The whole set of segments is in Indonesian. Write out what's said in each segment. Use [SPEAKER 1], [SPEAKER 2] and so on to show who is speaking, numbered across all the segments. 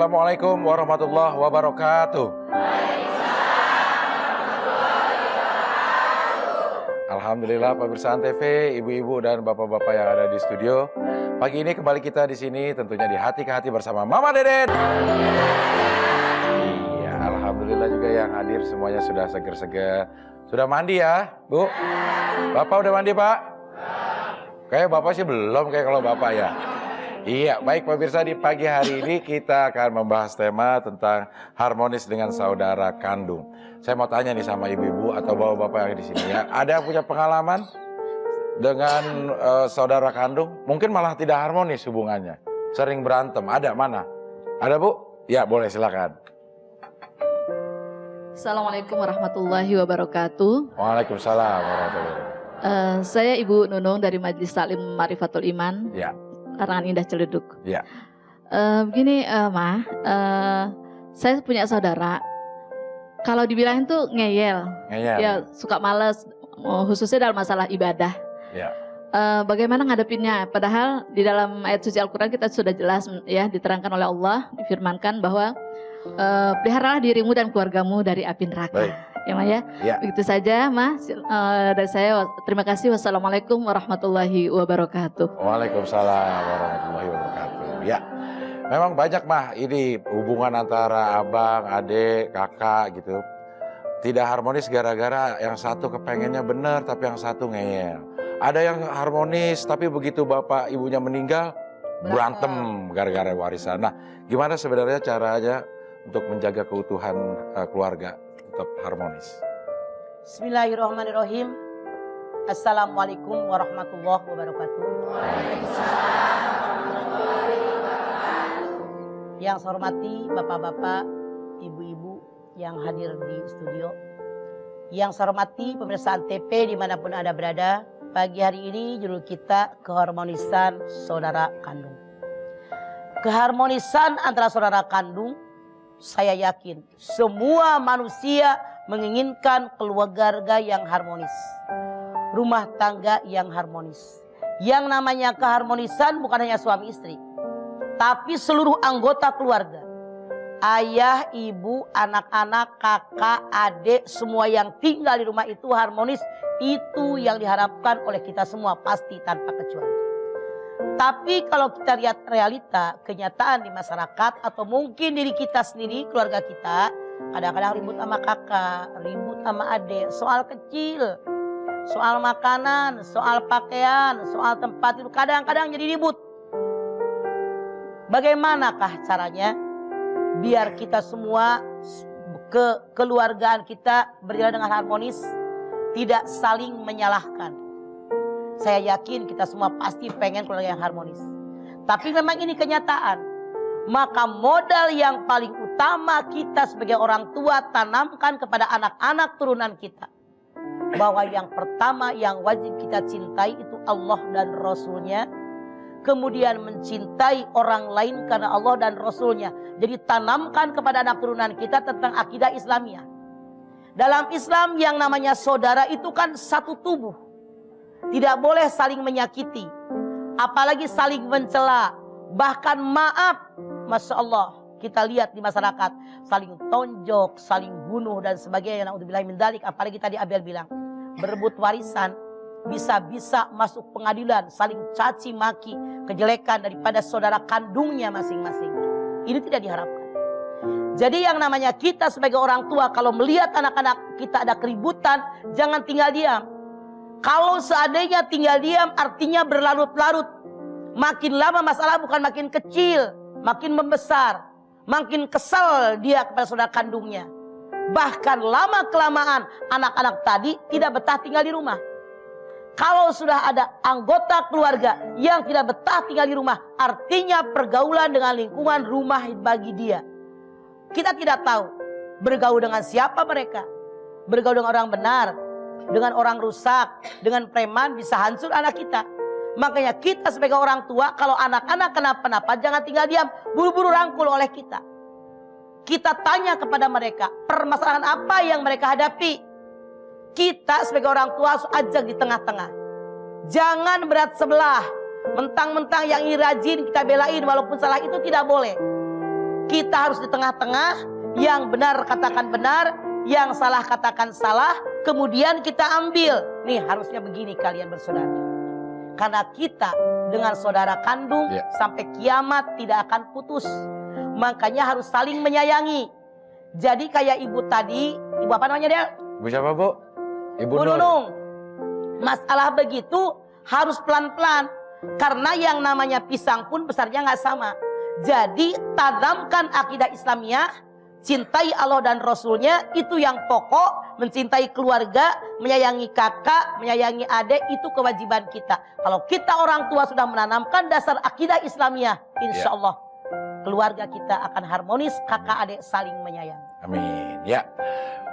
[SPEAKER 1] Assalamualaikum warahmatullahi wabarakatuh. Alhamdulillah pemirsa Antv, ibu-ibu dan bapak-bapak yang ada di studio. Pagi ini kembali kita di sini tentunya di Hati ke Hati bersama Mama Deden. Iya, alhamdulillah juga yang hadir semuanya sudah seger-seger. Sudah mandi ya, Bu? Bapak udah mandi, Pak? Kayak Bapak sih belum, kayak kalau Bapak ya. Iya, baik pemirsa, di pagi hari ini kita akan membahas tema tentang harmonis dengan saudara kandung. Saya mau tanya nih sama ibu-ibu atau bapak-bapak yang di sini ya, ada yang punya pengalaman dengan saudara kandung? Mungkin malah tidak harmonis hubungannya, sering berantem. Ada mana? Ada, Bu? Ya, boleh silakan.
[SPEAKER 2] Assalamualaikum warahmatullahi wabarakatuh.
[SPEAKER 1] Waalaikumsalam warahmatullahi wabarakatuh.
[SPEAKER 2] Saya Ibu Nunung dari Majelis Taklim Marifatul Iman.
[SPEAKER 1] Ya.
[SPEAKER 2] Karangan Indah Ciledug.
[SPEAKER 1] Ya.
[SPEAKER 2] Begini, Ma, saya punya saudara. Kalau dibilangin tuh ngeyel, ya suka males, khususnya dalam masalah ibadah.
[SPEAKER 1] Ya.
[SPEAKER 2] Bagaimana ngadepinnya? Padahal di dalam ayat suci Al-Quran kita sudah jelas ya diterangkan oleh Allah, difirmankan bahwa peliharalah dirimu dan keluargamu dari api neraka.
[SPEAKER 1] Baik.
[SPEAKER 2] Ya, Ma ya.
[SPEAKER 1] Ya.
[SPEAKER 2] Begitu saja, Ma. Dari saya terima kasih. Wassalamualaikum warahmatullahi wabarakatuh.
[SPEAKER 1] Waalaikumsalam warahmatullahi wabarakatuh. Ya. Memang banyak mah ini hubungan antara abang, adik, kakak gitu. Tidak harmonis gara-gara yang satu kepengennya benar tapi yang satu ngeyel. Ada yang harmonis tapi begitu bapak ibunya meninggal berantem gara-gara warisan. Nah, gimana sebenarnya caranya untuk menjaga keutuhan keluarga tetap harmonis?
[SPEAKER 3] Bismillahirrahmanirrahim. Assalamualaikum warahmatullahi wabarakatuh. Yang saya hormati bapak-bapak, ibu-ibu yang hadir di studio. Yang saya hormati pemirsa Antv dimanapun Anda berada. Pagi hari ini judul kita keharmonisan saudara kandung. Keharmonisan antara saudara kandung, saya yakin semua manusia menginginkan keluarga yang harmonis. Rumah tangga yang harmonis. Yang namanya keharmonisan bukan hanya suami istri, tapi seluruh anggota keluarga. Ayah, ibu, anak-anak, kakak, adik, semua yang tinggal di rumah itu harmonis. Itu yang diharapkan oleh kita semua, pasti tanpa kecuali. Tapi kalau kita lihat realita, kenyataan di masyarakat, atau mungkin diri kita sendiri, keluarga kita, kadang-kadang ribut sama kakak, ribut sama adik, soal kecil, soal makanan, soal pakaian, soal tempat tidur, kadang-kadang jadi ribut. Bagaimanakah caranya biar kita semua kekeluargaan kita berjalan dengan harmonis, tidak saling menyalahkan? Saya yakin kita semua pasti pengen keluarga yang harmonis. Tapi memang ini kenyataan. Maka modal yang paling utama kita sebagai orang tua tanamkan kepada anak-anak turunan kita, bahwa yang pertama yang wajib kita cintai itu Allah dan Rasulnya. Kemudian mencintai orang lain karena Allah dan Rasulnya. Jadi tanamkan kepada anak turunan kita tentang akidah Islamiyah. Dalam Islam yang namanya saudara itu kan satu tubuh. Tidak boleh saling menyakiti, apalagi saling mencela. Bahkan maaf, Masya Allah, kita lihat di masyarakat saling tonjok, saling bunuh dan sebagainya. Na'udzubillahi min dzalik. Apalagi tadi Abel bilang berebut warisan, bisa-bisa masuk pengadilan, saling caci maki kejelekan daripada saudara kandungnya masing-masing. Ini tidak diharapkan. Jadi yang namanya kita sebagai orang tua, kalau melihat anak-anak kita ada keributan, jangan tinggal diam. Kalau seandainya tinggal diam, artinya berlarut-larut. Makin lama masalah bukan makin kecil, makin membesar. Makin kesal dia kepada saudara kandungnya. Bahkan lama-kelamaan anak-anak tadi tidak betah tinggal di rumah. Kalau sudah ada anggota keluarga yang tidak betah tinggal di rumah, artinya pergaulan dengan lingkungan rumah bagi dia. Kita tidak tahu bergaul dengan siapa mereka. Bergaul dengan orang benar, dengan orang rusak, dengan preman, bisa hancur anak kita. Makanya kita sebagai orang tua, kalau anak-anak kenapa-napa jangan tinggal diam, buru-buru rangkul oleh kita. Kita tanya kepada mereka, permasalahan apa yang mereka hadapi. Kita sebagai orang tua harus ajak di tengah-tengah. Jangan berat sebelah. Mentang-mentang yang ini rajin kita belain walaupun salah, itu tidak boleh. Kita harus di tengah-tengah, yang benar katakan benar, yang salah katakan salah, kemudian kita ambil. Nih harusnya begini kalian bersaudara. Karena kita dengan saudara kandung sampai kiamat tidak akan putus. Makanya harus saling menyayangi. Jadi kayak ibu tadi, ibu apa namanya dia?
[SPEAKER 1] Ibu siapa Bu? Ibu
[SPEAKER 3] Nunung. Masalah begitu harus pelan-pelan. Karena yang namanya pisang pun besarnya nggak sama. Jadi tanamkan akidah Islamiyah, cintai Allah dan Rasulnya, itu yang pokok. Mencintai keluarga, menyayangi kakak, menyayangi adik, itu kewajiban kita. Kalau kita orang tua sudah menanamkan dasar akidah Islamiyah, insya Allah keluarga kita akan harmonis, kakak adik saling menyayangi.
[SPEAKER 1] Amin. Ya,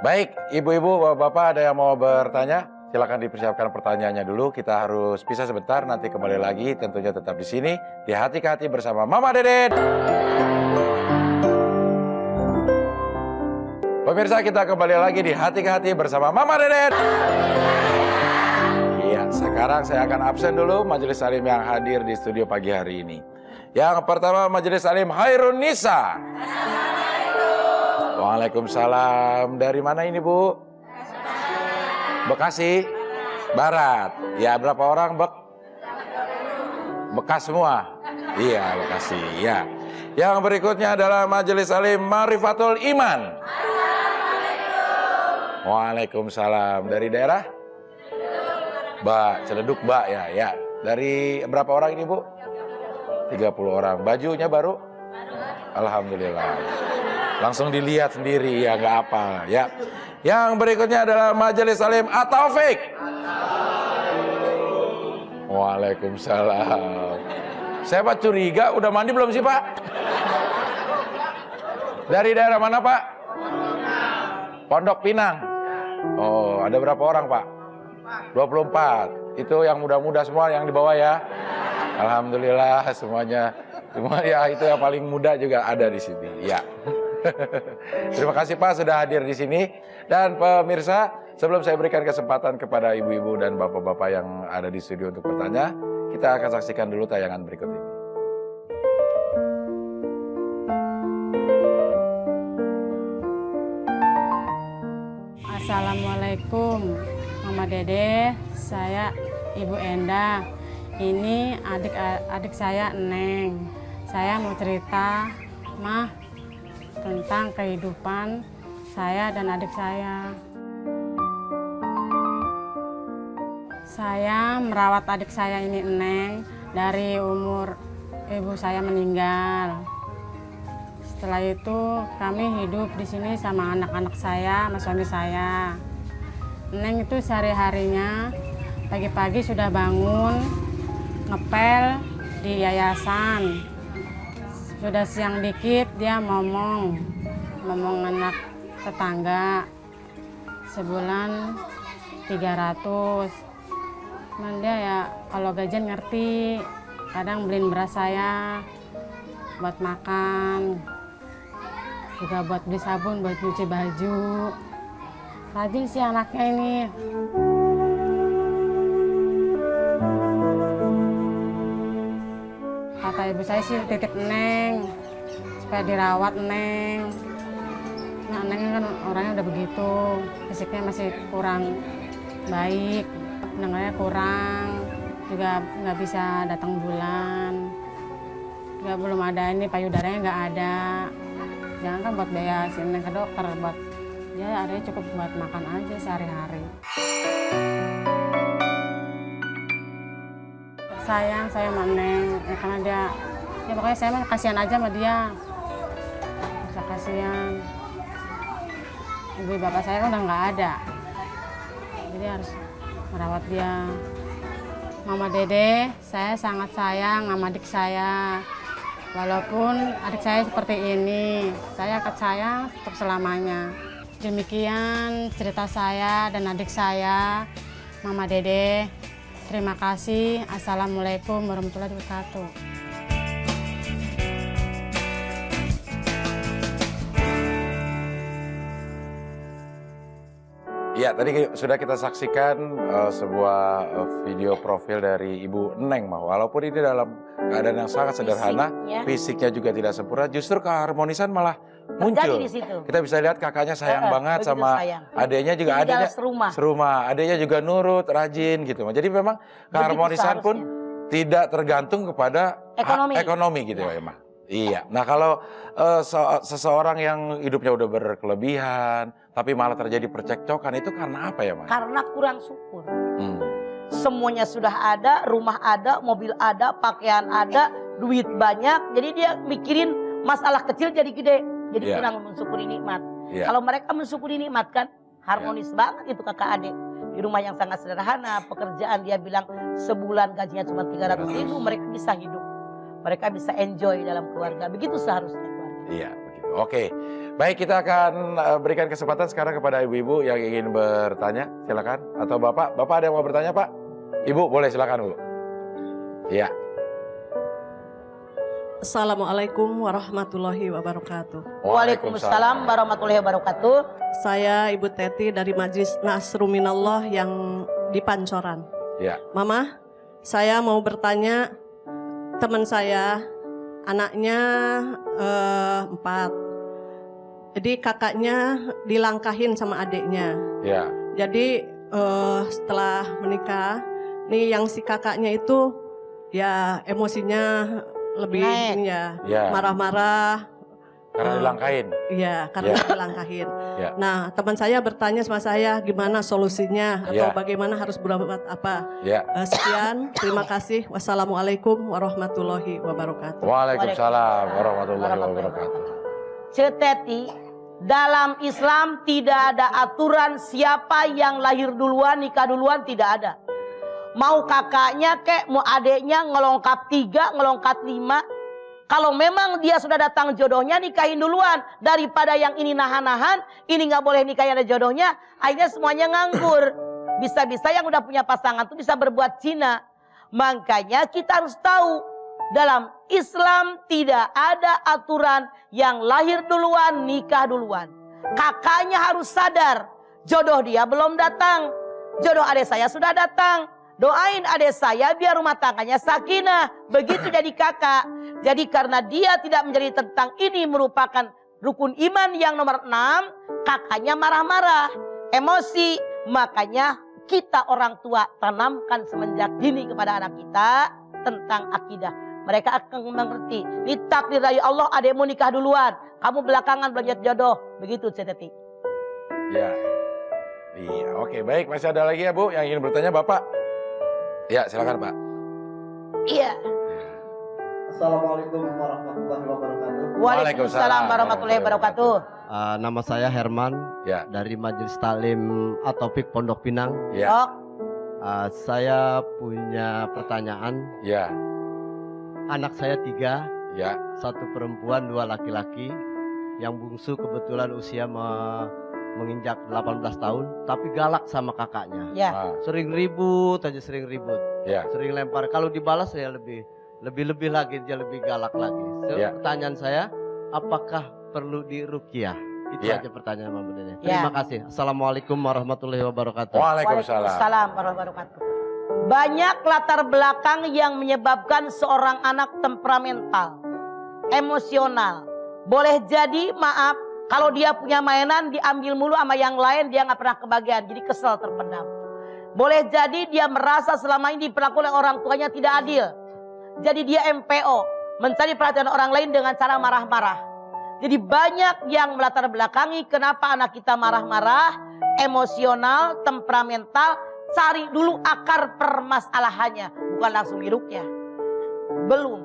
[SPEAKER 1] baik ibu-ibu, bapak-bapak ada yang mau bertanya? Silakan dipersiapkan pertanyaannya dulu. Kita harus pisah sebentar, nanti kembali lagi. Tentunya tetap di sini di Hati ke Hati bersama Mama Deden. Pemirsa, kita kembali lagi di Hati ke Hati bersama Mama Deden. Iya, sekarang saya akan absen dulu majelis salim yang hadir di studio pagi hari ini. Yang pertama majelis salim Hairun Nisa. Waalaikumsalam. Dari mana ini Bu? Bekasi Barat. Ya, berapa orang Bekas semua. Iya, Bekasi. Ya. Yang berikutnya adalah majelis salim Marifatul Iman. Waalaikumsalam. Dari daerah? Ciledug, Mbak ya. Ya. Dari berapa orang ini Bu? 30 orang. Bajunya baru? Alhamdulillah. Langsung dilihat sendiri ya, nggak apa ya. Yang berikutnya adalah majelis salim At-Taufik. Waalaikumsalam. Saya Pak curiga udah mandi belum sih Pak? Dari daerah mana Pak? Pondok Pinang. Oh, ada berapa orang Pak? 24. Itu yang muda-muda semua yang di bawah ya. Alhamdulillah semuanya. Semua ya, itu yang paling muda juga ada di sini. Ya. Terima kasih Pak sudah hadir di sini. Dan pemirsa, sebelum saya berikan kesempatan kepada ibu-ibu dan bapak-bapak yang ada di studio untuk bertanya, kita akan saksikan dulu tayangan berikut ini.
[SPEAKER 4] Assalamualaikum Mama Dede, saya Ibu Endah. Ini adik saya Neng. Saya mau cerita Mah tentang kehidupan saya dan adik saya. Saya merawat adik saya ini Neng dari umur ibu saya meninggal. Setelah itu kami hidup di sini sama anak-anak saya, sama suami saya. Neng itu sehari-harinya pagi-pagi sudah bangun, ngepel di yayasan. Sudah siang dikit dia ngomong anak tetangga. Sebulan 300. Cuman dia ya kalau gajian ngerti, kadang beliin beras saya buat makan. Juga buat beli sabun, buat cuci baju. Rajin sih anaknya ini. Kata ibu saya sih titip Neng, supaya dirawat Neng. Nah Neng kan orangnya udah begitu, fisiknya masih kurang baik, pendengarnya kurang, juga nggak bisa datang bulan. Juga belum ada ini, payudaranya nggak ada. Jangan kan buat biaya sini ke dokter, buat ya adanya cukup buat makan aja sehari-hari. Sayang saya sama Neng, ya karena dia, ya pokoknya saya mah kasihan aja sama dia. Bisa kasihan. Ibu bapak saya kan udah nggak ada, jadi harus merawat dia. Mama Dede, saya sangat sayang sama adik saya. Walaupun adik saya seperti ini, saya akan sayang untuk selamanya. Demikian cerita saya dan adik saya, Mama Dede. Terima kasih. Assalamualaikum warahmatullahi wabarakatuh.
[SPEAKER 1] Iya, tadi sudah kita saksikan sebuah video profil dari Ibu Neng mah. Walaupun ini dalam keadaan yang sangat sederhana, fisiknya juga tidak sempurna, justru keharmonisan malah muncul.
[SPEAKER 3] Di situ.
[SPEAKER 1] Kita bisa lihat kakaknya sayang banget sama adiknya juga, adiknya serumah, adiknya juga nurut, rajin gitu. Jadi memang keharmonisan pun tidak tergantung kepada ekonomi gitu ya, Mah. Iya. Nah, kalau seseorang yang hidupnya udah berkelebihan, tapi malah terjadi percekcokan, itu karena apa ya, Mas?
[SPEAKER 3] Karena kurang syukur. Semuanya sudah ada, rumah ada, mobil ada, pakaian ada, duit banyak. Jadi dia mikirin masalah kecil jadi gede. Jadi kurang mensyukuri nikmat. Kalau mereka mensyukuri nikmat kan, harmonis banget itu kakak adik. Di rumah yang sangat sederhana, pekerjaan dia bilang sebulan gajinya cuma 300.000, mereka bisa hidup. Mereka bisa enjoy dalam keluarga. Begitu seharusnya keluarga.
[SPEAKER 1] Iya, begitu. Oke. Baik, kita akan berikan kesempatan sekarang kepada ibu-ibu yang ingin bertanya. Silakan. Atau Bapak ada yang mau bertanya, Pak? Ibu, boleh silakan, Bu. Iya.
[SPEAKER 5] Assalamualaikum warahmatullahi wabarakatuh.
[SPEAKER 3] Waalaikumsalam warahmatullahi wabarakatuh.
[SPEAKER 5] Saya Ibu Teti dari Majelis Nasruminallah yang di Pancoran.
[SPEAKER 1] Ya.
[SPEAKER 5] Mama, saya mau bertanya, teman saya anaknya 4. Jadi kakaknya dilangkahin sama adiknya.
[SPEAKER 1] Ya.
[SPEAKER 5] Jadi setelah menikah, nih yang si kakaknya itu ya emosinya lebih marah-marah.
[SPEAKER 1] Karena dilangkahin.
[SPEAKER 5] Iya, karena dilangkahin. Nah, teman saya bertanya sama saya gimana solusinya atau bagaimana harus berbuat apa. Sekian, terima kasih. Wassalamualaikum warahmatullahi wabarakatuh.
[SPEAKER 1] Waalaikumsalam warahmatullahi wabarakatuh.
[SPEAKER 3] Ceteti, dalam Islam tidak ada aturan siapa yang lahir duluan, nikah duluan, tidak ada. Mau kakaknya kek, mau adeknya ngelongkap 3, ngelongkap 5. Kalau memang dia sudah datang jodohnya, nikahin duluan. Daripada yang ini nahan-nahan, ini nggak boleh nikahin ada jodohnya, akhirnya semuanya nganggur. Bisa-bisa yang udah punya pasangan tuh bisa berbuat zina. Makanya kita harus tahu, dalam Islam tidak ada aturan yang lahir duluan, nikah duluan. Kakaknya harus sadar, jodoh dia belum datang. Jodoh adik saya sudah datang. Doain adik saya biar rumah tangganya sakinah. Begitu jadi kakak. Jadi karena dia tidak menjadi tentang ini merupakan rukun iman yang nomor 6. Kakaknya marah-marah, emosi. Makanya kita orang tua tanamkan semenjak dini kepada anak kita tentang akidah. Mereka akan mengerti. Ini takdir dari Allah, adekmu nikah duluan. Kamu belakangan belajar jodoh. Begitu Ceteti.
[SPEAKER 1] Iya. Iya, oke, baik. Masih ada lagi ya, Bu, yang ingin bertanya, Bapak? Ya, silakan, Pak.
[SPEAKER 3] Iya.
[SPEAKER 6] Assalamualaikum warahmatullahi wabarakatuh.
[SPEAKER 3] Waalaikumsalam warahmatullahi wabarakatuh.
[SPEAKER 6] Nama saya Herman dari Majelis Taklim Atopik Pondok Pinang. Saya punya pertanyaan. Anak saya 3, 1 perempuan, 2 laki-laki. Yang bungsu kebetulan usia menginjak 18 tahun, tapi galak sama kakaknya. Sering ribut aja, sering lempar. Kalau dibalas ya lebih lagi, dia lebih galak lagi. Pertanyaan saya, apakah perlu diruqyah? Itu aja pertanyaan Bunda. Terima kasih. Assalamualaikum warahmatullahi wabarakatuh.
[SPEAKER 3] Waalaikumsalam warahmatullahi wabarakatuh. Banyak latar belakang yang menyebabkan seorang anak temperamental, emosional. Boleh jadi maaf, kalau dia punya mainan diambil mulu sama yang lain, dia nggak pernah kebagian, jadi kesel terpendam. Boleh jadi dia merasa selama ini diperlakukan oleh orang tuanya tidak adil. Jadi dia MPO, mencari perhatian orang lain dengan cara marah-marah. Jadi banyak yang melatar belakangi kenapa anak kita marah-marah, emosional, temperamental. Cari dulu akar permasalahannya, bukan langsung diruqyah. Belum.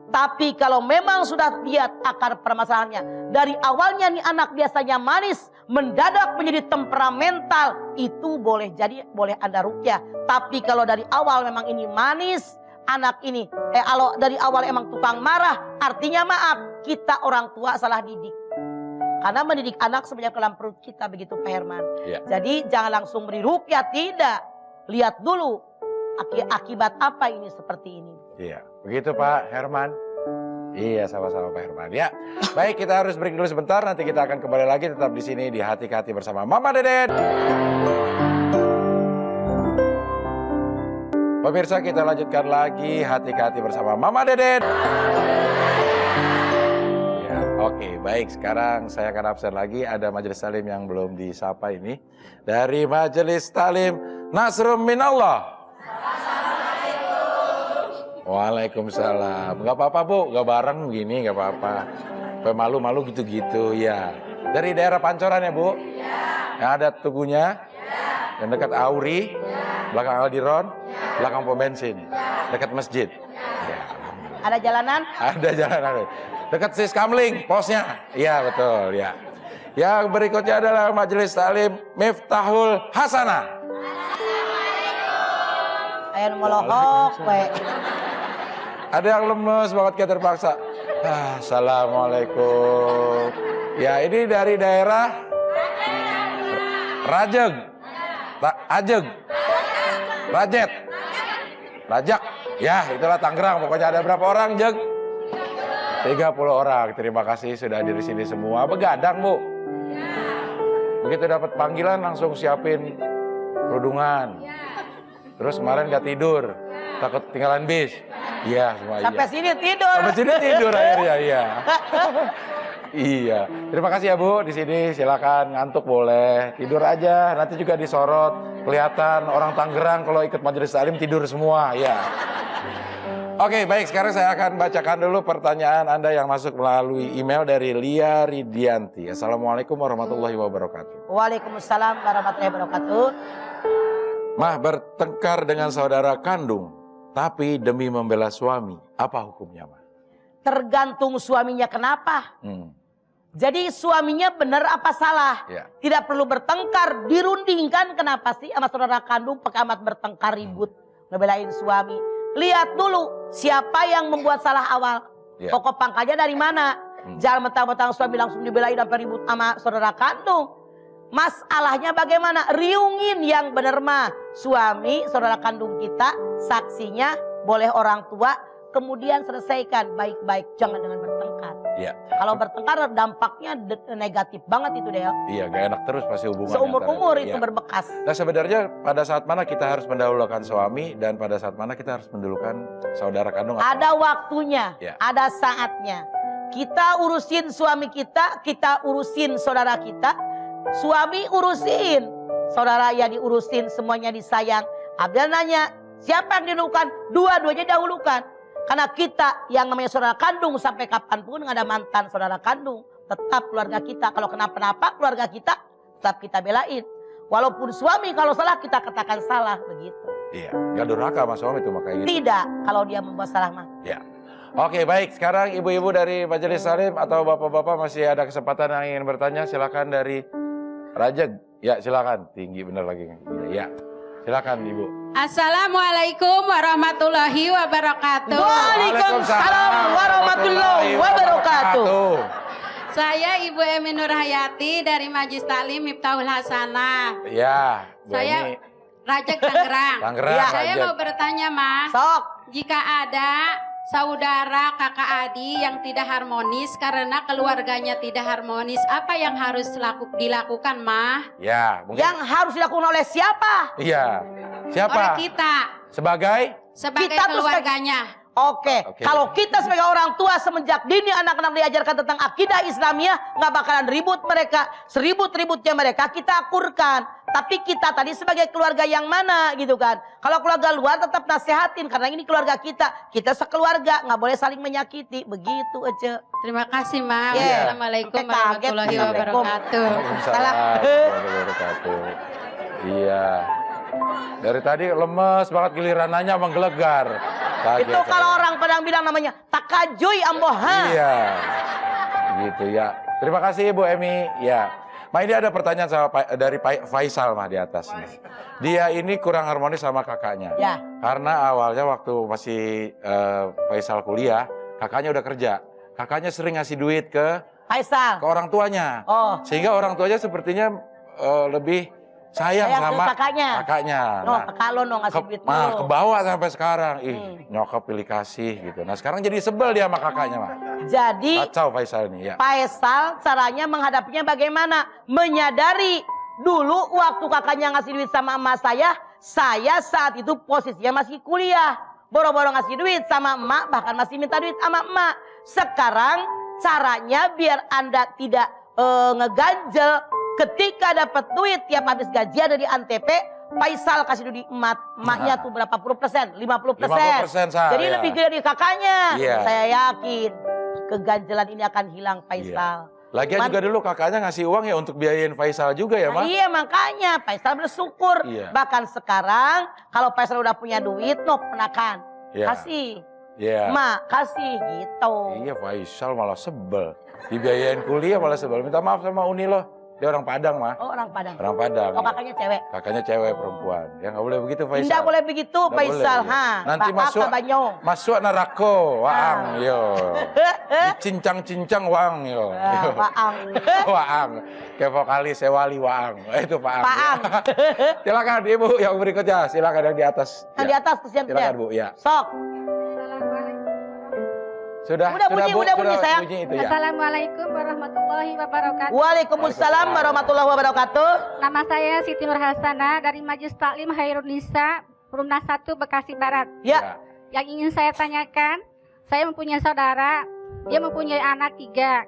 [SPEAKER 3] Tapi kalau memang sudah lihat akar permasalahannya, dari awalnya nih anak biasanya manis, mendadak menjadi temperamental, itu boleh Anda ruqyah. Tapi kalau dari awal memang ini manis, anak ini kalau dari awal emang tukang marah, artinya maaf, kita orang tua salah didik. Karena mendidik anak sebanyak dalam perut kita, begitu Pak Herman. Jadi jangan langsung beri ruqyah, tidak. Lihat dulu akibat apa ini seperti ini.
[SPEAKER 1] Iya, begitu Pak Herman. Iya, sama-sama Pak Herman. Ya, baik kita harus break dulu sebentar. Nanti kita akan kembali lagi tetap di sini di Hati ke Hati bersama Mama Deden. Pemirsa, kita lanjutkan lagi Hati ke Hati bersama Mama Deden. Ya, oke, baik. Sekarang saya akan absen lagi. Ada majelis talim yang belum disapa ini. Dari Majelis Talim Nasrum Minallah. Waalaikumsalam. Gak apa-apa Bu, gak bareng begini gak apa-apa. Malu-malu gitu-gitu ya. Dari daerah Pancoran ya Bu? Iya. Yang ada tugunya? Iya. Yang dekat Auri? Iya. Belakang Aldiron? Iya. Belakang pom bensin? Iya. Dekat masjid? Iya.
[SPEAKER 3] Ada jalanan? Ada
[SPEAKER 1] jalanan. Dekat Sis Kamling, posnya? Iya betul ya. Yang berikutnya adalah Majelis Talim Miftahul Hasanah.
[SPEAKER 3] Ayo melohok,
[SPEAKER 1] Ada yang lemes banget kayak terpaksa. Assalamualaikum. Ya ini dari daerah Rajeg, Ajeg, Rajet, Rajak. Ya itulah Tangerang. Pokoknya ada berapa orang Jeg? 30 orang. Terima kasih sudah hadir di sini semua. Begadang Bu. Begitu dapat panggilan langsung siapin kerudungan. Terus kemarin gak tidur, takut ketinggalan bis. Iya, semua iya.
[SPEAKER 3] Sampai sini tidur.
[SPEAKER 1] Sampai sini tidur akhirnya, iya. Iya. Terima kasih ya Bu, di sini silakan ngantuk boleh, tidur aja. Nanti juga disorot, kelihatan orang Tangerang kalau ikut majelis taklim tidur semua, ya. Oke, baik. Sekarang saya akan bacakan dulu pertanyaan Anda yang masuk melalui email dari Lia Ridianti. Assalamualaikum warahmatullahi wabarakatuh.
[SPEAKER 3] Waalaikumsalam warahmatullahi wabarakatuh.
[SPEAKER 1] Mah bertengkar dengan saudara kandung, tapi demi membela suami, apa hukumnya Mah?
[SPEAKER 3] Tergantung suaminya kenapa. Jadi suaminya benar apa salah? Ya. Tidak perlu bertengkar, dirundingkan kenapa sih sama saudara kandung pakai amat bertengkar ribut, ngebelain suami. Lihat dulu siapa yang membuat salah awal. Ya. Pokok pangkalnya dari mana? Jangan mentang-mentang suami langsung dibelain sampai ribut sama saudara kandung. Masalahnya bagaimana? Riungin yang benar mah. Suami, saudara kandung kita, saksinya boleh orang tua, kemudian selesaikan baik-baik, jangan dengan bertengkar. Ya. Kalau bertengkar dampaknya negatif banget itu Del.
[SPEAKER 1] Iya, gak enak terus pasti hubungannya.
[SPEAKER 3] Seumur-umur itu berbekas.
[SPEAKER 1] Nah sebenarnya pada saat mana kita harus mendahulukan suami dan pada saat mana kita harus mendahulukan saudara kandung?
[SPEAKER 3] Ada waktunya, ya. Ada saatnya. Kita urusin suami kita urusin saudara kita. Suami urusin, saudara ya diurusin, semuanya disayang. Abdel nanya, siapa yang didahulukan? Dua-duanya dahulukan. Karena kita yang namanya saudara kandung sampai kapanpun nggak ada mantan saudara kandung. Tetap keluarga kita. Kalau kenapa-napa keluarga kita tetap kita belain. Walaupun suami kalau salah kita katakan salah begitu.
[SPEAKER 1] Iya, nggak durhaka sama suami itu makanya gitu.
[SPEAKER 3] Tidak, kalau dia membuat salah mah.
[SPEAKER 1] Iya. Oke baik, sekarang ibu-ibu dari Majelis Talim atau bapak-bapak masih ada kesempatan yang ingin bertanya, silakan dari Rajeg, ya silakan. Tinggi bener lagi. Ya, silakan Ibu.
[SPEAKER 7] Assalamualaikum warahmatullahi wabarakatuh.
[SPEAKER 3] Waalaikumsalam warahmatullahi wabarakatuh.
[SPEAKER 7] Saya Ibu Emi Nurhayati dari Majelis Taklim Miftahul Hasanah.
[SPEAKER 1] Ya,
[SPEAKER 7] saya Rajeg Tangerang.
[SPEAKER 1] Ya,
[SPEAKER 7] saya mau bertanya Mas.
[SPEAKER 3] Sok.
[SPEAKER 7] Jika ada saudara kakak adik yang tidak harmonis karena keluarganya tidak harmonis, apa yang harus dilakukan Mah?
[SPEAKER 1] Ya, mungkin.
[SPEAKER 3] Yang harus dilakukan oleh siapa?
[SPEAKER 1] Iya, siapa?
[SPEAKER 7] Oleh kita.
[SPEAKER 1] Sebagai
[SPEAKER 7] kita keluarganya.
[SPEAKER 3] Oke. Kalau kita sebagai orang tua semenjak dini anak-anak diajarkan tentang akidah Islamiyah, nggak bakalan ribut mereka. Seribut-ributnya mereka kita akurkan. Tapi kita tadi sebagai keluarga yang mana gitu kan. Kalau keluarga luar tetap nasehatin karena ini keluarga kita. Kita sekeluarga, nggak boleh saling menyakiti. Begitu aja.
[SPEAKER 7] Terima kasih Ma. Assalamualaikum warahmatullahi wabarakatuh.
[SPEAKER 1] Waalaikumsalam. Iya. Dari tadi lemes banget, giliran nanya menggelegar.
[SPEAKER 3] Itu kalau orang Padang bilang namanya takajuy amboha.
[SPEAKER 1] Iya. Gitu ya. Terima kasih Ibu Emi. Ya. Ma, ini ada pertanyaan dari Faisal mah di atas. Dia ini kurang harmonis sama kakaknya.
[SPEAKER 3] Ya.
[SPEAKER 1] Karena awalnya waktu masih Faisal kuliah, kakaknya udah kerja. Kakaknya sering ngasih duit ke
[SPEAKER 3] Faisal,
[SPEAKER 1] ke orang tuanya.
[SPEAKER 3] Oh.
[SPEAKER 1] Sehingga orang tuanya sepertinya lebih sayang sama
[SPEAKER 3] kakaknya.
[SPEAKER 1] Nah,
[SPEAKER 3] kakak lo ngasih duit lo.
[SPEAKER 1] Ke bawah sampai sekarang. Nyokap pilih kasih gitu. Nah sekarang jadi sebel dia sama kakaknya, mah.
[SPEAKER 3] Jadi
[SPEAKER 1] kacau Faisal nih ya.
[SPEAKER 3] Faisal caranya menghadapinya bagaimana? Menyadari dulu waktu kakaknya ngasih duit sama emak saya saat itu posisinya masih kuliah. Boro-boro ngasih duit sama emak, bahkan masih minta duit sama emak. Sekarang caranya biar Anda tidak ngeganjel, ketika dapat duit tiap habis gajian dari Antep, Faisal kasih duit emaknya tuh berapa puluh persen? 50%. Jadi lebih gede dari kakaknya. Saya yakin keganjelan ini akan hilang Faisal.
[SPEAKER 1] Lagian juga dulu kakaknya ngasih uang ya untuk biayain Faisal juga ya, Mak?
[SPEAKER 3] Iya, makanya Faisal bersyukur. Bahkan sekarang kalau Faisal udah punya duit, ponakan kasih. Mak, kasih gitu.
[SPEAKER 1] Iya, Faisal malah sebel. Dibiayain kuliah malah sebel. Minta maaf sama Uni loh. Dia orang Padang, mah.
[SPEAKER 3] Oh, orang Padang.
[SPEAKER 1] Orang Padang.
[SPEAKER 3] Oh, kakaknya cewek.
[SPEAKER 1] Kakaknya cewek perempuan. Ya nggak boleh begitu, Faisal.
[SPEAKER 3] Tidak boleh begitu, Faisal.
[SPEAKER 1] Nanti masuk nerako, waang yo. Cincang-cincang waang yo.
[SPEAKER 3] Waang.
[SPEAKER 1] Waang. Kayak vokalis Sewali waang. Itu Pak Ang.
[SPEAKER 3] Pak Ang.
[SPEAKER 1] Silakan Ibu yang berikutnya. Silakan yang di atas.
[SPEAKER 3] Yang di atas kesian.
[SPEAKER 1] Silakan Bu, ya.
[SPEAKER 3] Sok.
[SPEAKER 1] Sudah
[SPEAKER 3] bunyi sayang.
[SPEAKER 1] Bunyi itu, ya.
[SPEAKER 8] Assalamualaikum warahmatullahi wabarakatuh.
[SPEAKER 3] Waalaikumsalam warahmatullahi wabarakatuh.
[SPEAKER 8] Nama saya Siti Nur Hasana dari Majelis Taklim Khairun Nisa, Perumnas 1 Bekasi Barat.
[SPEAKER 3] Ya.
[SPEAKER 8] Yang ingin saya tanyakan, saya mempunyai saudara, dia mempunyai anak 3.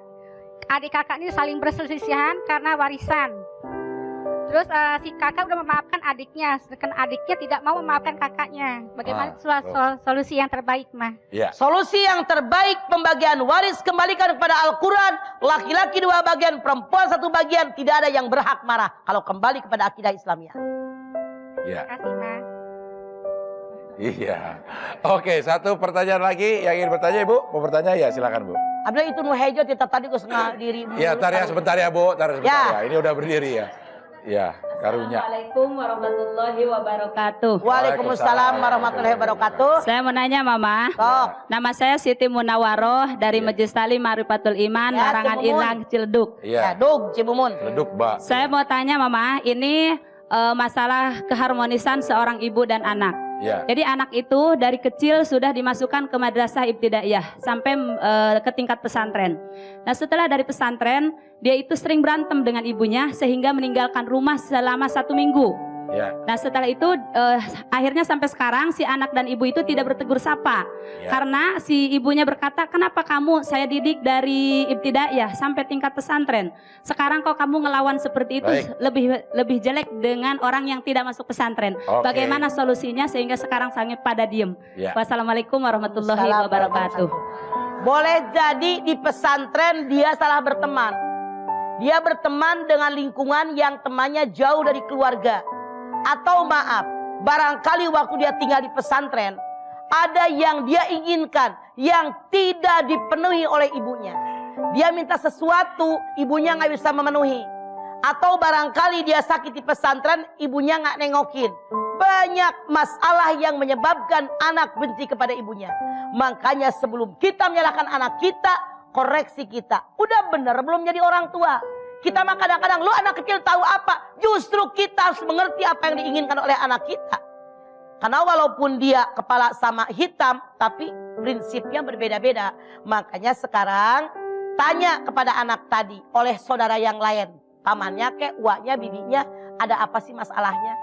[SPEAKER 8] Adik kakak ini saling berselisihan karena warisan. Terus si kakak udah memaafkan adiknya, sedangkan adiknya tidak mau memaafkan kakaknya. Bagaimana solusi yang terbaik, Mah?
[SPEAKER 1] Ya.
[SPEAKER 3] Solusi yang terbaik pembagian waris kembalikan kepada Al-Quran. Laki-laki 2 bagian, perempuan 1 bagian. Tidak ada yang berhak marah kalau kembali kepada akidah Islamiyah.
[SPEAKER 1] Ya.
[SPEAKER 8] Terima kasih, Mah.
[SPEAKER 1] Iya. Oke, satu pertanyaan lagi yang ingin bertanya Ibu. Mau bertanya ya silakan Bu.
[SPEAKER 3] Abdul itu nuhejo kita tadi gue setengah diri.
[SPEAKER 1] Iya, tar ya sebentar ya Bu. Tar sebentar ya. Ini udah berdiri ya. Ya, karunya.
[SPEAKER 9] Assalamualaikum warahmatullahi wabarakatuh.
[SPEAKER 3] Waalaikumsalam warahmatullahi wabarakatuh.
[SPEAKER 9] Saya mau nanya Mama. Nama saya Siti Munawaroh dari Majelis Taklim Marifatul Iman, Larangan Ilang, Ciledug.
[SPEAKER 3] Iya, Dug, Cibumun.
[SPEAKER 1] Ciledug, Mbak.
[SPEAKER 9] Saya mau tanya Mama, ini masalah keharmonisan seorang ibu dan anak. Jadi anak itu dari kecil sudah dimasukkan ke madrasah ibtidaiyah sampai ke tingkat pesantren. Nah setelah dari pesantren dia itu sering berantem dengan ibunya sehingga meninggalkan rumah selama 1 minggu. Nah setelah itu akhirnya sampai sekarang si anak dan ibu itu tidak bertegur sapa. Karena si ibunya berkata, kenapa kamu saya didik dari ibtidaiyah sampai tingkat pesantren. Sekarang kok kamu ngelawan seperti itu lebih jelek dengan orang yang tidak masuk pesantren. Bagaimana solusinya sehingga sekarang sangat pada diem. Wassalamualaikum warahmatullahi wabarakatuh.
[SPEAKER 3] Boleh jadi di pesantren dia salah berteman. Dia berteman dengan lingkungan yang temannya jauh dari keluarga. Atau maaf, barangkali waktu dia tinggal di pesantren, ada yang dia inginkan yang tidak dipenuhi oleh ibunya. Dia minta sesuatu, ibunya nggak bisa memenuhi. Atau barangkali dia sakit di pesantren, ibunya nggak nengokin. Banyak masalah yang menyebabkan anak benci kepada ibunya. Makanya sebelum kita menyalahkan anak kita, koreksi kita. Udah bener belum jadi orang tua? Kita mah kadang-kadang, lu anak kecil tahu apa? Justru kita harus mengerti apa yang diinginkan oleh anak kita. Karena walaupun dia kepala sama hitam, tapi prinsipnya berbeda-beda. Makanya sekarang tanya kepada anak tadi oleh saudara yang lain. Pamannya kek, uaknya, bibinya, ada apa sih masalahnya?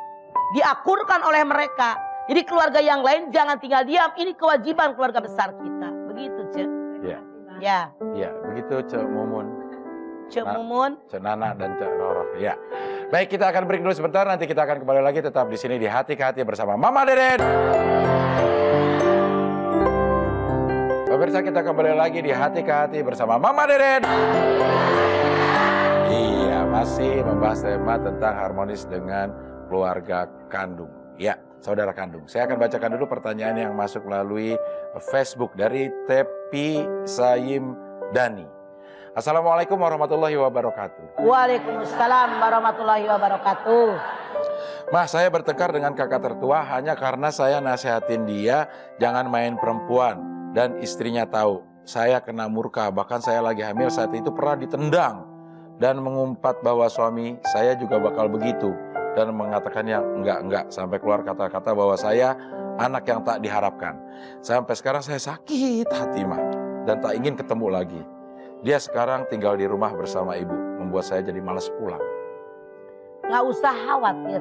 [SPEAKER 3] Diakurkan oleh mereka. Jadi keluarga yang lain jangan tinggal diam. Ini kewajiban keluarga besar kita. Begitu, Cek. Ya,
[SPEAKER 1] begitu Cek Mumun.
[SPEAKER 3] Cek Mumun,
[SPEAKER 1] Cek Nana dan Cek Roro. Ya. Baik, kita akan break dulu sebentar. Nanti kita akan kembali lagi tetap di sini di Hati ke Hati bersama Mama Deden. Pemirsa, kita kembali lagi di Hati ke Hati bersama Mama Deden. Iya, masih membahas tema tentang harmonis dengan keluarga kandung. Ya, saudara kandung. Saya akan bacakan dulu pertanyaan yang masuk melalui Facebook dari Tepi Sayim Dani. Assalamualaikum warahmatullahi wabarakatuh.
[SPEAKER 3] Waalaikumsalam warahmatullahi wabarakatuh.
[SPEAKER 1] Mas, saya bertengkar dengan kakak tertua hanya karena saya nasihatin dia jangan main perempuan dan istrinya tahu. Saya kena murka, bahkan saya lagi hamil saat itu pernah ditendang dan mengumpat bahwa suami saya juga bakal begitu. dan mengatakan yang enggak sampai keluar kata-kata bahwa saya anak yang tak diharapkan. Sampai sekarang saya sakit hati mah dan tak ingin ketemu lagi. Dia sekarang tinggal di rumah bersama ibu, membuat saya jadi malas pulang.
[SPEAKER 3] Nggak usah khawatir.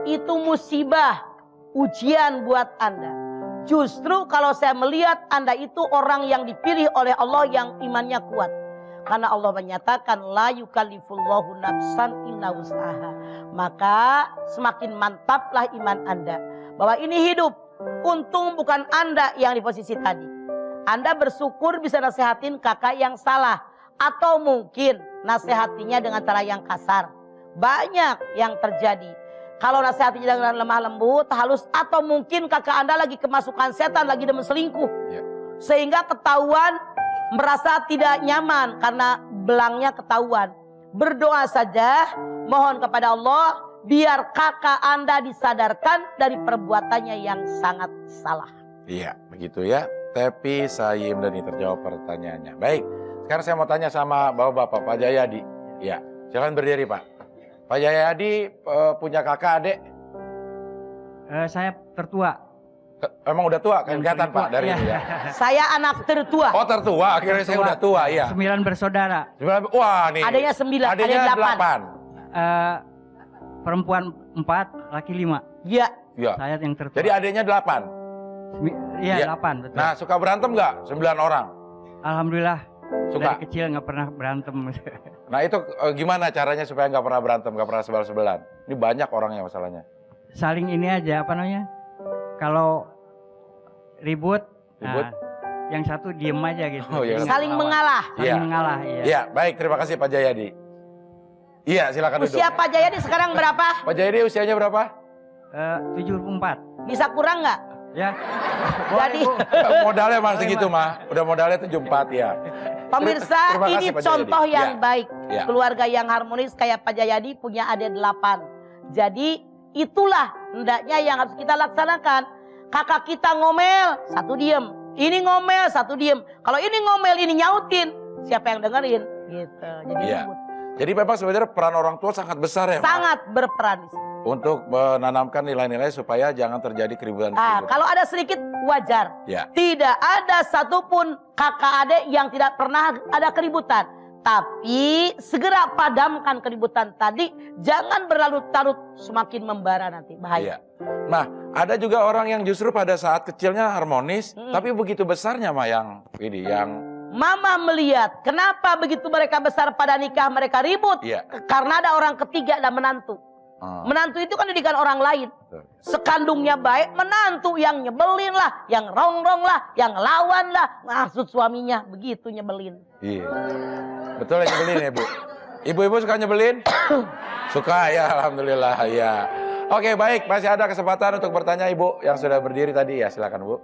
[SPEAKER 3] Itu musibah, ujian buat Anda. Justru kalau saya melihat Anda itu orang yang dipilih oleh Allah yang imannya kuat. Karena Allah menyatakan la yukallifullahu nafsan illa wus'aha. Maka semakin mantaplah iman Anda. Bahwa ini hidup. Untung bukan Anda yang di posisi tadi. Anda bersyukur bisa nasihatin kakak yang salah. Atau mungkin nasihatinya dengan cara yang kasar. Banyak yang terjadi. Kalau nasihatinya dengan lemah lembut, halus, atau mungkin kakak Anda lagi kemasukan setan, lagi demen selingkuh. Sehingga ketahuan, merasa tidak nyaman karena belangnya ketahuan. Berdoa saja, mohon kepada Allah, biar kakak Anda disadarkan dari perbuatannya yang sangat salah.
[SPEAKER 1] Iya, begitu ya. Tepi, Sayim, dan terjawab pertanyaannya. Baik, sekarang saya mau tanya sama bapak-bapak, Pak Jayadi. Ya, silakan berdiri Pak. Pak Jayadi punya kakak adik?
[SPEAKER 10] Saya tertua.
[SPEAKER 1] Emang udah tua? Kelihatan Pak dari ini ya.
[SPEAKER 3] Saya anak tertua.
[SPEAKER 1] Oh tertua, akhirnya saya udah tua ya.
[SPEAKER 10] 9 bersaudara.
[SPEAKER 1] Wah nih.
[SPEAKER 3] Adanya 9,
[SPEAKER 1] adanya 8.
[SPEAKER 10] Perempuan 4, laki 5.
[SPEAKER 3] Iya.
[SPEAKER 1] Ya.
[SPEAKER 10] Saya yang tertua.
[SPEAKER 1] Jadi adanya 8?
[SPEAKER 10] Iya 8 betul.
[SPEAKER 1] Nah suka berantem nggak 9 orang?
[SPEAKER 10] Alhamdulillah.
[SPEAKER 1] Suka?
[SPEAKER 10] Dari kecil nggak pernah berantem.
[SPEAKER 1] Nah itu gimana caranya supaya nggak pernah berantem, nggak pernah sebel-sebelan? Ini banyak orangnya masalahnya.
[SPEAKER 10] Saling ini aja apa namanya? Kalau ribut, nah, yang satu diem aja gitu.
[SPEAKER 1] Oh, iya.
[SPEAKER 3] Saling mengalah.
[SPEAKER 10] Saling mengalah, iya.
[SPEAKER 1] Iya, baik terima kasih Pak Jayadi. Iya silakan duduk.
[SPEAKER 3] Usia Pak Jayadi sekarang berapa?
[SPEAKER 1] Pak Jayadi usianya berapa?
[SPEAKER 10] 74.
[SPEAKER 3] Bisa kurang nggak?
[SPEAKER 10] Ya.
[SPEAKER 3] Jadi
[SPEAKER 1] modalnya masih gitu mah. Udah modalnya 74 ya.
[SPEAKER 3] Pemirsa, ini contoh yang baik.
[SPEAKER 1] Ya.
[SPEAKER 3] Keluarga yang harmonis kayak Pak Jayadi punya adik 8. Jadi itulah hendaknya yang harus kita laksanakan. Kakak kita ngomel, satu diem. Ini ngomel, satu diem. Kalau ini ngomel, ini nyautin. Siapa yang dengerin? Gitu. Jadi ribut.
[SPEAKER 1] Jadi memang sebenarnya peran orang tua sangat besar ya Pak?
[SPEAKER 3] Sangat berperan.
[SPEAKER 1] Untuk menanamkan nilai-nilai supaya jangan terjadi keributan.
[SPEAKER 3] Kalau ada sedikit wajar.
[SPEAKER 1] Ya. Tidak
[SPEAKER 3] ada satupun kakak adik yang tidak pernah ada keributan. Tapi segera padamkan keributan tadi. Jangan berlarut-larut semakin membara nanti. Bahaya.
[SPEAKER 1] Ya. Nah ada juga orang yang justru pada saat kecilnya harmonis. Tapi begitu besarnya mah yang
[SPEAKER 3] Mama melihat kenapa begitu mereka besar pada nikah mereka ribut.
[SPEAKER 1] Ya.
[SPEAKER 3] Karena ada orang ketiga dan menantu. Menantu itu kan didikan orang lain. Sekandungnya baik, menantu yang nyebelin lah, yang rongrong lah, yang lawan lah. Maksud suaminya begitu nyebelin.
[SPEAKER 1] Iya. Betul yang nyebelin ya Bu? Ibu-ibu suka nyebelin? Suka ya, alhamdulillah ya. Oke baik, masih ada kesempatan untuk bertanya Ibu yang sudah berdiri tadi ya, silakan Bu.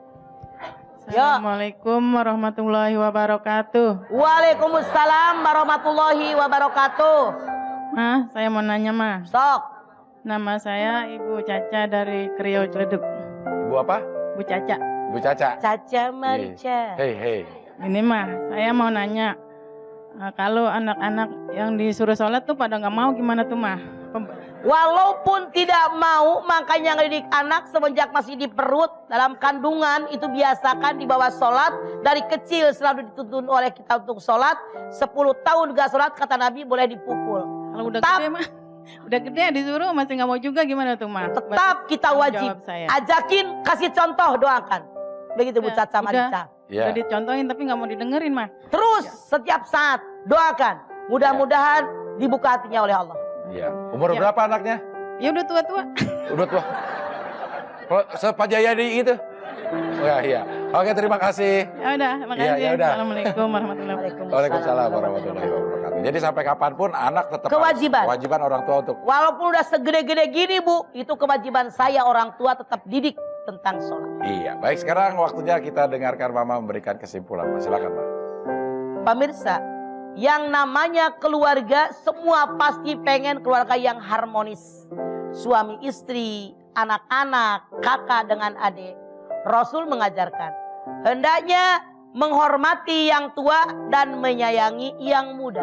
[SPEAKER 11] Assalamualaikum warahmatullahi wabarakatuh.
[SPEAKER 3] Waalaikumsalam warahmatullahi wabarakatuh.
[SPEAKER 11] Ma, saya mau nanya Ma.
[SPEAKER 3] Sok.
[SPEAKER 11] Nama saya Ibu Caca dari Kriau Ciledug.
[SPEAKER 1] Ibu apa?
[SPEAKER 11] Bu Caca.
[SPEAKER 1] Bu Caca.
[SPEAKER 3] Caca Marica.
[SPEAKER 1] Hei.
[SPEAKER 11] Ini mah, saya mau nanya. Kalau anak-anak yang disuruh sholat tuh pada nggak mau gimana tuh mah?
[SPEAKER 3] Walaupun tidak mau, makanya ngedidik anak semenjak masih di perut dalam kandungan itu biasakan dibawa sholat dari kecil selalu dituntun oleh kita untuk sholat. 10 tahun gak sholat kata Nabi boleh dipukul.
[SPEAKER 11] Kalau udah gede mah, udah gede disuruh masih nggak mau juga gimana tuh mah?
[SPEAKER 3] Tetap kita wajib ajakin, kasih contoh, doakan. Begitu Bu Caca Marica.
[SPEAKER 11] Udah dicontohin tapi nggak mau didengerin mah.
[SPEAKER 3] Terus setiap saat doakan. Mudah-mudahan dibuka hatinya oleh Allah.
[SPEAKER 1] Iya. Umur berapa anaknya?
[SPEAKER 11] Ya udah tua-tua.
[SPEAKER 1] Udah tua. Kalau Pak Jayadi gitu. Oh ya, iya. Oke, terima kasih.
[SPEAKER 11] Ya udah, makasih.
[SPEAKER 1] Ya udah.
[SPEAKER 11] Assalamualaikum warahmatullahi wabarakatuh.
[SPEAKER 1] Waalaikumsalam warahmatullahi wabarakatuh. Jadi sampai kapanpun anak tetap kewajiban orang tua untuk.
[SPEAKER 3] Walaupun udah segede-gede gini Bu, itu kewajiban saya orang tua tetap didik tentang sholat.
[SPEAKER 1] Iya, baik sekarang waktunya kita dengarkan Mama memberikan kesimpulan. Silakan Pak.
[SPEAKER 3] Pemirsa, yang namanya keluarga semua pasti pengen keluarga yang harmonis. Suami istri, anak-anak, kakak dengan adik. Rasul mengajarkan, hendaknya menghormati yang tua dan menyayangi yang muda.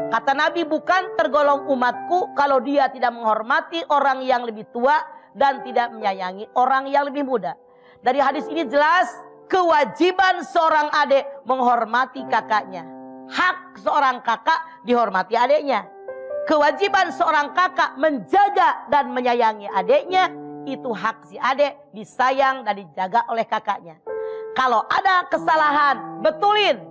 [SPEAKER 3] Kata Nabi, bukan tergolong umatku kalau dia tidak menghormati orang yang lebih tua dan tidak menyayangi orang yang lebih muda. Dari hadis ini jelas kewajiban seorang adik menghormati kakaknya. Hak seorang kakak dihormati adiknya. Kewajiban seorang kakak menjaga dan menyayangi adiknya. Itu hak si adik disayang dan dijaga oleh kakaknya. Kalau ada kesalahan, betulin,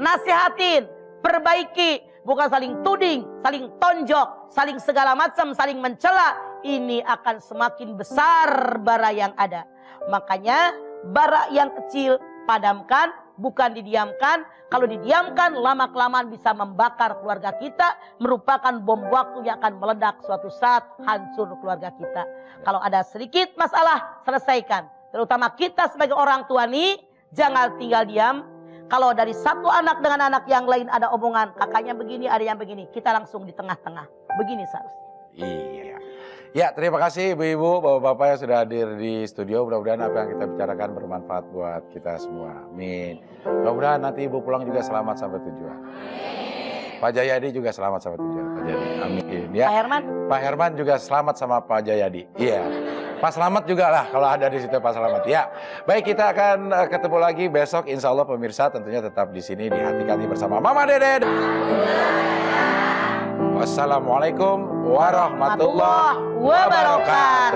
[SPEAKER 3] nasihatin, perbaiki. Bukan saling tuding, saling tonjok, saling segala macam, saling mencela. Ini akan semakin besar bara yang ada. Makanya bara yang kecil padamkan, bukan didiamkan. Kalau didiamkan, lama-kelamaan bisa membakar keluarga kita. Merupakan bom waktu yang akan meledak suatu saat, hancur keluarga kita. Kalau ada sedikit masalah, selesaikan. Terutama kita sebagai orang tua nih, jangan tinggal diam. Kalau dari satu anak dengan anak yang lain ada omongan, kakaknya begini, ada yang begini, kita langsung di tengah-tengah. Begini seharusnya.
[SPEAKER 1] Iya. Ya, terima kasih ibu-ibu, bapak-bapak yang sudah hadir di studio. Mudah-mudahan apa yang kita bicarakan bermanfaat buat kita semua. Amin. Mudah-mudahan nanti ibu pulang juga selamat sampai tujuan. Pak Jayadi juga selamat sampai tujuan. Pak Jayadi. Amin. Ya.
[SPEAKER 3] Pak Herman?
[SPEAKER 1] Pak Herman juga selamat sama Pak Jayadi. Iya. Pak Selamat juga lah kalau ada di situ Pak Selamat. Ya, baik, kita akan ketemu lagi besok. Insya Allah pemirsa tentunya tetap di sini di Hati Hati bersama Mama Dede. Wassalamualaikum warahmatullahi wabarakatuh.